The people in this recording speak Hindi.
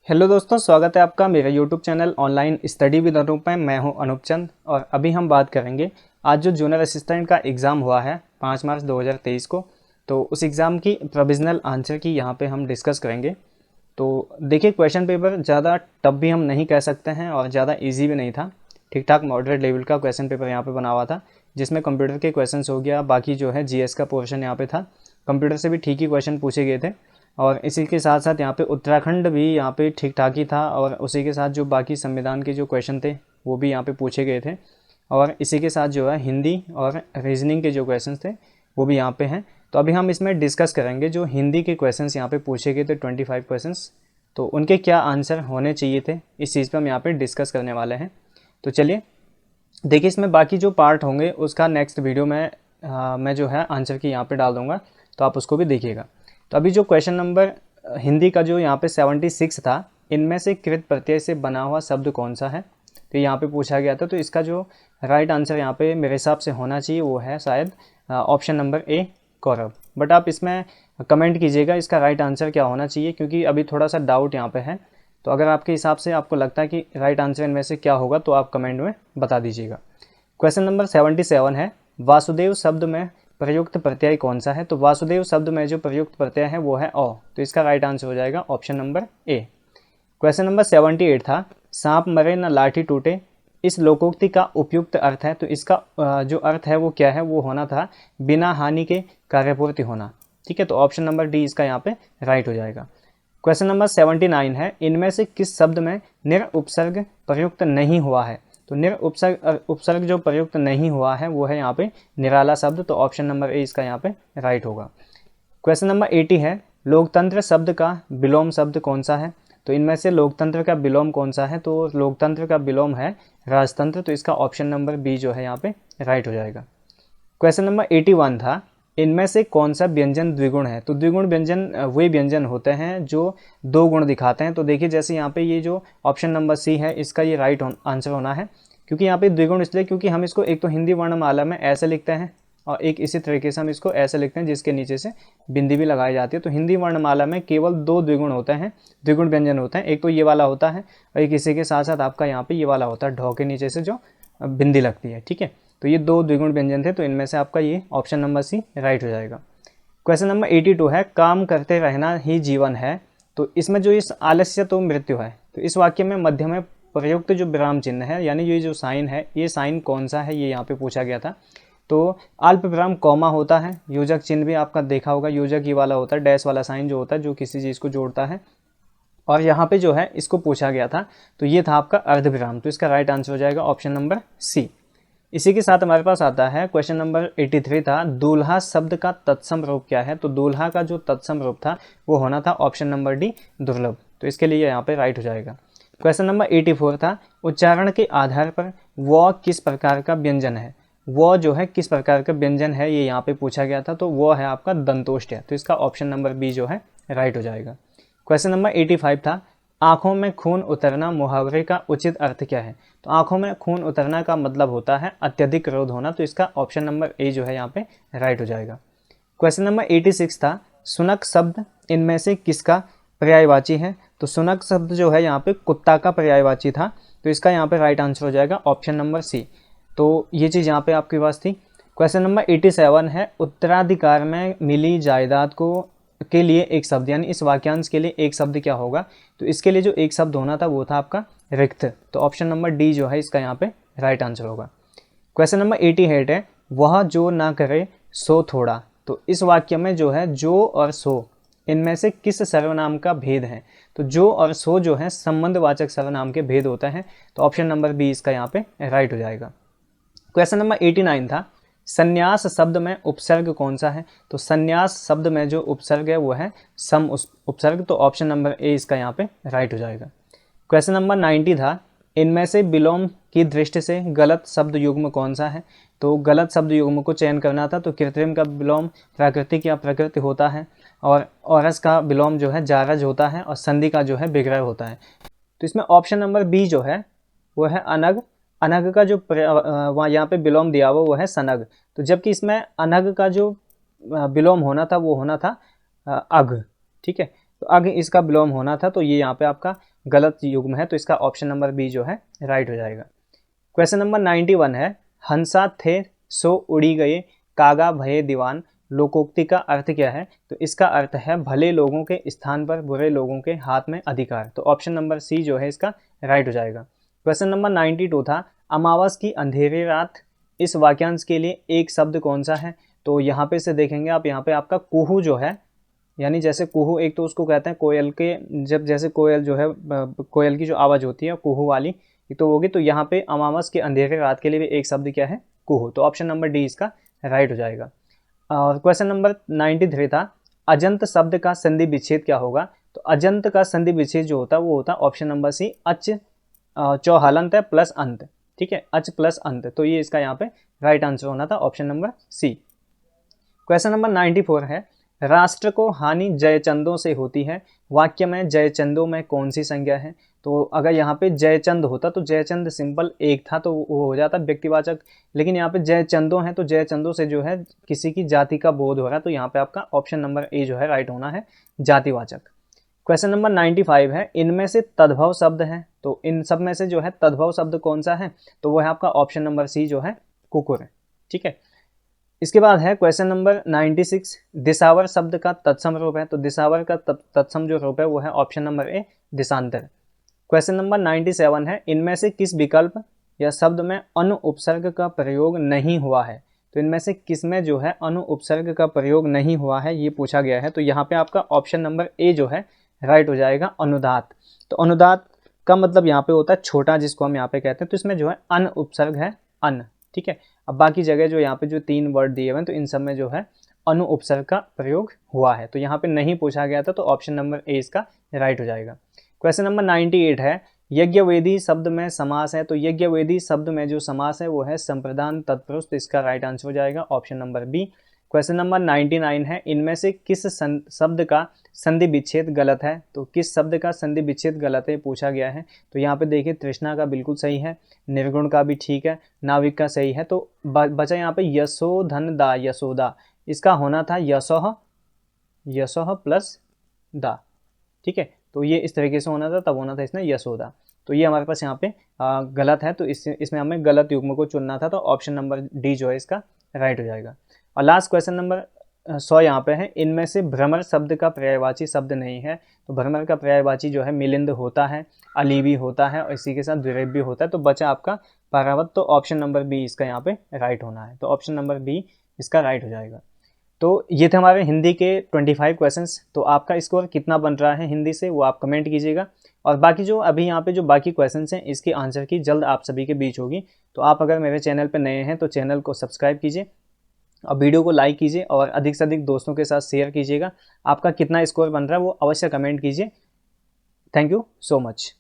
हेलो दोस्तों, स्वागत है आपका मेरे YouTube channel online study with Anoop में। मैं हूं अनूप चंद और अभी हम बात करेंगे आज जो जूनियर असिस्टेंट का एग्ज़ाम हुआ है 5 मार्च 2023 को, तो उस एग्ज़ाम की प्रोविज़नल आंसर की यहां पे हम डिस्कस करेंगे। तो देखिए, क्वेश्चन पेपर ज़्यादा टफ भी हम नहीं कह सकते हैं और ज़्यादा ईजी भी नहीं था। ठीक ठाक मॉडरेट लेवल का क्वेश्चन पेपर यहाँ पे बना हुआ था, जिसमें कंप्यूटर के क्वेश्चन हो गया, बाकी जो है जीएस का पोर्शन यहाँ पे था। कंप्यूटर से भी ठीक ही क्वेश्चन पूछे गए थे और इसी के साथ साथ यहाँ पे उत्तराखंड भी यहाँ पे ठीक ठाक ही था और उसी के साथ जो बाकी संविधान के जो क्वेश्चन थे वो भी यहाँ पे पूछे गए थे और इसी के साथ जो है हिंदी और रीजनिंग के जो क्वेश्चन थे वो भी यहाँ पे हैं। तो अभी हम इसमें डिस्कस करेंगे जो हिंदी के क्वेश्चंस यहाँ पे पूछे गए थे 25 क्वेश्चंस, तो उनके क्या आंसर होने चाहिए थे, इस चीज़ पर हम यहाँ पे डिस्कस करने वाले हैं। तो चलिए देखिए, इसमें बाकी जो पार्ट होंगे उसका नेक्स्ट वीडियो में मैं जो है आंसर की यहाँ पे डाल दूँगा, तो आप उसको भी देखिएगा। तो अभी जो क्वेश्चन नंबर हिंदी का जो यहाँ पे 76 था, इनमें से कृत प्रत्यय से बना हुआ शब्द कौन सा है, तो यहाँ पे पूछा गया था। तो इसका जो राइट आंसर यहाँ पे मेरे हिसाब से होना चाहिए वो है शायद option number A, Kaurav. But आप इसमें कमेंट कीजिएगा इसका राइट आंसर क्या होना चाहिए, क्योंकि अभी थोड़ा सा डाउट यहाँ पे है। तो अगर आपके हिसाब से आपको लगता है कि राइट आंसर इनमें से क्या होगा तो आप कमेंट में बता दीजिएगा। क्वेश्चन नंबर 77 है, वासुदेव शब्द में प्रयुक्त प्रत्यय कौन सा है। तो वासुदेव शब्द में जो प्रयुक्त प्रत्यय है वो है अ, तो इसका राइट आंसर हो जाएगा ऑप्शन नंबर ए। क्वेश्चन नंबर 78 था, सांप मरे न लाठी टूटे, इस लोकोक्ति का उपयुक्त अर्थ है। तो इसका जो अर्थ है वो क्या है, वो होना था बिना हानि के कार्यपूर्ति होना। ठीक है, तो ऑप्शन नंबर डी इसका यहाँ पे राइट हो जाएगा। क्वेश्चन नंबर 79 है, इनमें से किस शब्द में निर उपसर्ग प्रयुक्त नहीं हुआ है। तो निर उपसर्ग जो प्रयुक्त नहीं हुआ है वो है यहाँ पे निराला शब्द, तो ऑप्शन नंबर ए इसका यहाँ पे राइट होगा। क्वेश्चन नंबर 80 है, लोकतंत्र शब्द का विलोम शब्द कौन सा है। तो इनमें से लोकतंत्र का विलोम कौन सा है, तो लोकतंत्र का विलोम है राजतंत्र, तो इसका ऑप्शन नंबर बी जो है यहाँ पे राइट हो जाएगा। क्वेश्चन नंबर 81 था, इनमें से कौन सा व्यंजन द्विगुण है। तो द्विगुण व्यंजन वे व्यंजन होते हैं जो दो गुण दिखाते हैं। तो देखिए, जैसे यहाँ पे ये जो ऑप्शन नंबर सी है इसका ये राइट आंसर होना है, क्योंकि यहाँ पे द्विगुण इसलिए क्योंकि हम इसको एक तो हिंदी वर्णमाला में ऐसे लिखते हैं और एक इसी तरीके से हम इसको ऐसे लिखते हैं जिसके नीचे से बिंदी भी लगाई जाती है। तो हिंदी वर्णमाला में केवल दो द्विगुण होते हैं, द्विगुण व्यंजन होते हैं, एक तो ये वाला होता है और एक इसी के साथ साथ आपका यहाँ पे ये वाला होता है, ढौ के नीचे से जो बिंदी लगती है। ठीक है, तो ये दो द्विगुण व्यंजन थे, तो इनमें से आपका ये ऑप्शन नंबर सी राइट हो जाएगा। क्वेश्चन नंबर 82 है, काम करते रहना ही जीवन है। तो इसमें जो इस आलस्य तो मृत्यु है, तो इस वाक्य में मध्य में प्रयुक्त जो विराम चिन्ह है यानी ये जो साइन है, ये साइन कौन सा है, ये यहाँ पे पूछा गया था। तो अल्प विराम कॉमा होता है, योजक चिन्ह भी आपका देखा होगा, योजक ये वाला होता है, डैश वाला साइन जो होता है जो किसी चीज़ को जोड़ता है, और यहाँ पे जो है इसको पूछा गया था तो ये था आपका अर्धविराम, तो इसका राइट आंसर हो जाएगा ऑप्शन नंबर सी। इसी के साथ हमारे पास आता है क्वेश्चन नंबर 83 था, दूल्हा शब्द का तत्सम रूप क्या है। तो दूल्हा का जो तत्सम रूप था वो होना था ऑप्शन नंबर डी, दुर्लभ, तो इसके लिए यहाँ पे राइट हो जाएगा। क्वेश्चन नंबर 84 था, उच्चारण के आधार पर वो किस प्रकार का व्यंजन है। वो जो है किस प्रकार का व्यंजन है ये यहाँ पे पूछा गया था, तो वो है आपका दंतोष्ट है, तो इसका ऑप्शन नंबर बी जो है राइट हो जाएगा। क्वेश्चन नंबर 85 था, आंखों में खून उतरना मुहावरे का उचित अर्थ क्या है। तो आंखों में खून उतरना का मतलब होता है अत्यधिक क्रोध होना, तो इसका ऑप्शन नंबर ए जो है यहाँ पे राइट हो जाएगा। क्वेश्चन नंबर 86 था, सुनक शब्द इनमें से किसका पर्यायवाची है। तो सुनक शब्द जो है यहाँ पे कुत्ता का पर्यायवाची था, तो इसका यहाँ पे राइट आंसर हो जाएगा ऑप्शन नंबर सी। तो ये चीज़ यहाँ पे आपके पास थी। क्वेश्चन नंबर 87 है, उत्तराधिकार में मिली जायदाद को के लिए एक शब्द, यानी इस वाक्यांश के लिए एक शब्द क्या होगा। तो इसके लिए जो एक शब्द होना था वो था आपका रिक्त, तो ऑप्शन नंबर डी जो है इसका यहाँ पे राइट आंसर होगा। क्वेश्चन नंबर 88 है, वह जो ना करे सो थोड़ा। तो इस वाक्य में जो है जो और सो इनमें से किस सर्वनाम का भेद है। तो जो और सो जो है संबंधवाचक सर्वनाम के भेद होते हैं, तो ऑप्शन नंबर बी इसका यहाँ पे राइट हो जाएगा। क्वेश्चन नंबर 89 था, संन्यास शब्द में उपसर्ग कौन सा है। तो संन्यास शब्द में जो उपसर्ग है वो है सम उपसर्ग, तो ऑप्शन नंबर ए इसका यहाँ पे राइट हो जाएगा। क्वेश्चन नंबर 90 था, इनमें से विलोम की दृष्टि से गलत शब्द युग्म कौन सा है। तो गलत शब्द युग्म को चयन करना था, तो कृत्रिम का विलोम प्राकृतिक या प्रकृति होता है, और औरस का विलोम जो है जारज होता है, और संधि का जो है विग्रह होता है। तो इसमें ऑप्शन नंबर बी जो है वो है अनग, अनग का जो वहाँ यहाँ पे विलोम दिया हुआ वो है सनग, तो जबकि इसमें अनग का जो विलोम होना था वो होना था अघ। ठीक है, तो आगे इसका विलोम होना था, तो ये यहाँ पे आपका गलत युग्म है, तो इसका ऑप्शन नंबर बी जो है राइट हो जाएगा। क्वेश्चन नंबर 91 है, हंसा थे सो उड़ी गए, कागा भये दीवान, लोकोक्ति का अर्थ क्या है? तो इसका अर्थ है भले लोगों के स्थान पर बुरे लोगों के हाथ में अधिकार। तो ऑप्शन नंबर सी जो है इसका राइट हो जाएगा। क्वेश्चन नंबर 92 था, अमावस की अंधेरी रात, इस वाक्यांश के लिए एक शब्द कौन सा है? तो यहाँ पे से देखेंगे आप, यहाँ पे आपका कुहू जो है, यानी जैसे कुहू एक तो उसको कहते हैं कोयल के, जब जैसे कोयल जो है कोयल की जो आवाज़ होती है कुहू वाली तो होगी, तो यहाँ पे अमावस के अंधेरे रात के लिए भी एक शब्द क्या है? कुहू। तो ऑप्शन नंबर डी इसका राइट हो जाएगा। और क्वेश्चन नंबर 93 था, अजंत शब्द का संधि विच्छेद क्या होगा? तो अजंत का संधि विच्छेद जो होता है वो होता है ऑप्शन नंबर सी, अच चौहलंत है प्लस अंत। ठीक है, अच प्लस अंत, तो ये इसका यहाँ पे राइट आंसर होना था option number C. Question number 94 है, राष्ट्र को हानि जयचंदों से होती है, वाक्य में जयचंदों में कौन सी संज्ञा है? तो अगर यहाँ पे जयचंद होता तो जयचंद सिंपल एक था तो वो हो जाता व्यक्तिवाचक, लेकिन यहाँ पे जयचंदों है तो जयचंदों से जो है किसी की जाति का बोध हो रहा है, तो यहाँ पे आपका ऑप्शन नंबर ए जो है राइट होना है, जातिवाचक। क्वेश्चन नंबर 95 है, इनमें से तद्भव शब्द है, तो इन सब में से जो है तद्भव शब्द कौन सा है? तो वो है आपका ऑप्शन नंबर सी जो है कुकुर। ठीक है, इसके बाद है क्वेश्चन नंबर 96, दिशावर शब्द का तत्सम रूप है, तो दिशावर का तत्सम जो रूप है वो है ऑप्शन नंबर ए, दिशांतर। क्वेश्चन नंबर 97 है, इनमें से किस विकल्प या शब्द में अनु उपसर्ग का प्रयोग नहीं हुआ है? तो इनमें से किस में जो है अनु उपसर्ग का प्रयोग नहीं हुआ है, ये पूछा गया है। तो यहाँ पे आपका ऑप्शन नंबर ए जो है राइट हो जाएगा, अनुदात। तो अनुदात का मतलब यहाँ पे होता है छोटा, जिसको हम यहाँ पे कहते हैं, तो इसमें जो है अन उपसर्ग है, अन। ठीक है, अब बाकी जगह जो यहाँ पे जो 3 वर्ड दिए हुए हैं तो इन सब में जो है अनु उपसर्ग का प्रयोग हुआ है, तो यहाँ पे नहीं पूछा गया था, तो ऑप्शन नंबर ए इसका राइट हो जाएगा। क्वेश्चन नंबर 98 है, यज्ञवेदी शब्द में समास है, तो यज्ञवेदी शब्द में जो समास है वो है संप्रदान तत्पुरुष, तो इसका राइट आंसर हो जाएगा option number B. Question number 99 है, इनमें से किस शब्द का संधि विच्छेद गलत है? तो किस शब्द का संधि विच्छेद गलत है पूछा गया है। तो यहाँ पे देखिए तृष्णा का बिल्कुल सही है, निर्गुण का भी ठीक है, नाविक का सही है, तो बचा यहाँ पे यशोधन दा, यशोदा, इसका होना था यशोह, यशोह प्लस दा। ठीक है, तो ये इस तरीके से होना था, तब होना था इसमें यशोदा। तो ये हमारे पास यहाँ पे गलत है, तो इसमें हमें गलत युग्म को चुनना था, तो ऑप्शन नंबर डी जो है इसका राइट हो जाएगा। और लास्ट क्वेश्चन नंबर 100 यहाँ पे है, इनमें से भ्रमर शब्द का पर्यायवाची शब्द नहीं है। तो भ्रमर का पर्यायवाची जो है मिलिंद होता है, अलीवी होता है और इसी के साथ द्विरेफ भी होता है, तो बचा आपका पारावत, तो ऑप्शन नंबर बी इसका यहाँ पे राइट होना है, तो ऑप्शन नंबर बी इसका राइट हो जाएगा। तो ये थे हमारे हिंदी के 25 क्वेश्चंस। तो आपका स्कोर कितना बन रहा है हिंदी से वो आप कमेंट कीजिएगा, और बाकी जो अभी यहाँ पे जो बाकी क्वेश्चंस हैं इसकी आंसर की जल्द आप सभी के बीच होगी। तो आप अगर मेरे चैनल पर नए हैं तो चैनल को सब्सक्राइब कीजिए और वीडियो को लाइक कीजिए और अधिक से अधिक दोस्तों के साथ शेयर कीजिएगा। आपका कितना स्कोर बन रहा है वो अवश्य कमेंट कीजिए। Thank you so much.